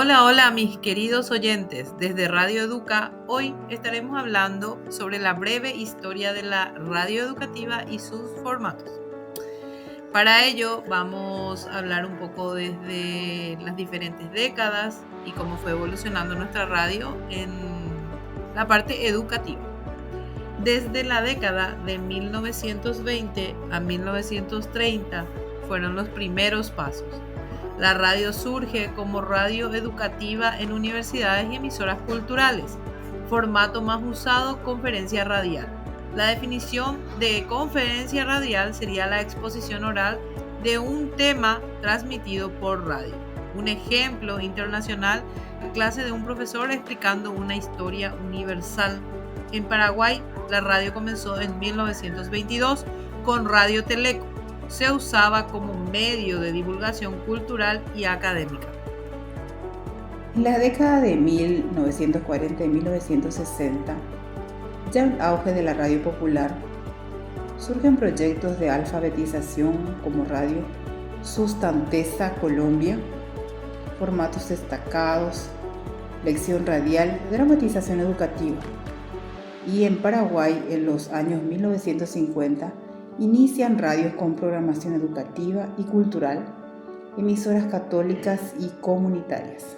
Hola, hola mis queridos oyentes. Desde Radio Educa, hoy estaremos hablando sobre la breve historia de la radio educativa y sus formatos. Para ello vamos a hablar un poco desde las diferentes décadas y cómo fue evolucionando nuestra radio en la parte educativa. Desde la década de 1920 a 1930 fueron los primeros pasos. La radio surge como radio educativa en universidades y emisoras culturales. Formato más usado, conferencia radial. La definición de conferencia radial sería la exposición oral de un tema transmitido por radio. Un ejemplo internacional, la clase de un profesor explicando una historia universal. En Paraguay, la radio comenzó en 1922 con Radio Teleco. Se usaba como medio de divulgación cultural y académica. En la década de 1940 y 1960, ya en auge de la radio popular, surgen proyectos de alfabetización como Radio Sustanteza Colombia, formatos destacados, lección radial, dramatización educativa. Y en Paraguay, en los años 1950, inician radios con programación educativa y cultural, emisoras católicas y comunitarias.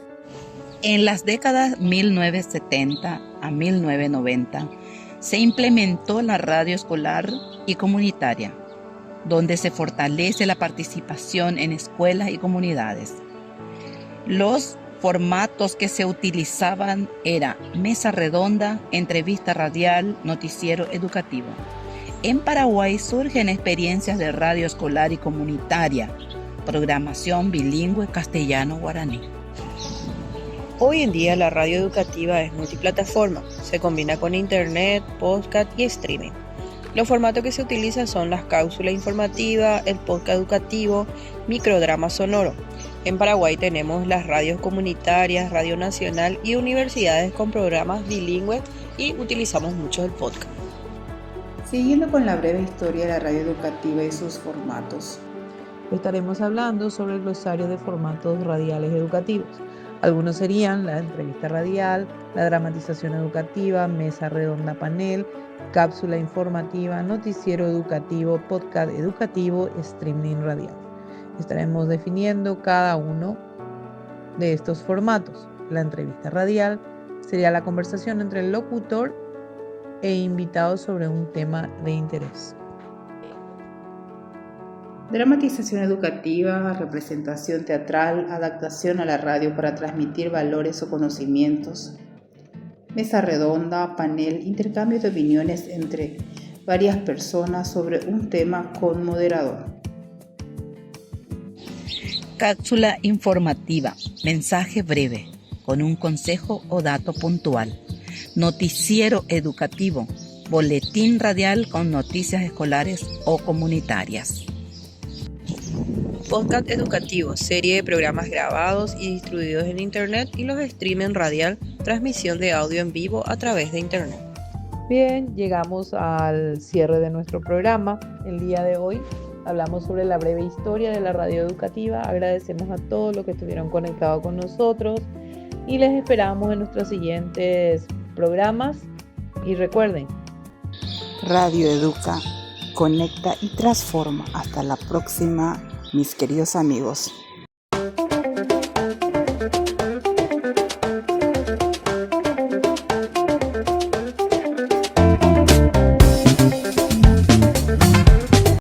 En las décadas 1970 a 1990 se implementó la radio escolar y comunitaria, donde se fortalece la participación en escuelas y comunidades. Los formatos que se utilizaban eran mesa redonda, entrevista radial, noticiero educativo. En Paraguay surgen experiencias de radio escolar y comunitaria, programación bilingüe castellano-guaraní. Hoy en día la radio educativa es multiplataforma, se combina con internet, podcast y streaming. Los formatos que se utilizan son las cápsulas informativas, el podcast educativo, microdrama sonoro. En Paraguay tenemos las radios comunitarias, Radio Nacional y universidades con programas bilingües y utilizamos mucho el podcast. Siguiendo con la breve historia de la radio educativa y sus formatos. Estaremos hablando sobre el glosario de formatos radiales educativos. Algunos serían la entrevista radial, la dramatización educativa, mesa redonda panel, cápsula informativa, noticiero educativo, podcast educativo, streaming radial. Estaremos definiendo cada uno de estos formatos. La entrevista radial sería la conversación entre el locutor e invitados sobre un tema de interés. Dramatización educativa, representación teatral, adaptación a la radio para transmitir valores o conocimientos. Mesa redonda, panel, intercambio de opiniones entre varias personas sobre un tema con moderador. Cápsula informativa, mensaje breve, con un consejo o dato puntual. Noticiero educativo, boletín radial con noticias escolares o comunitarias. Podcast educativo, serie de programas grabados y distribuidos en internet y los streaming radial, transmisión de audio en vivo a través de internet. Bien, llegamos al cierre de nuestro programa. El día de hoy hablamos sobre la breve historia de la radio educativa. Agradecemos a todos los que estuvieron conectados con nosotros y les esperamos en nuestros siguientes programas. Y recuerden, Radio Educa, conecta y transforma. Hasta la próxima, mis queridos amigos.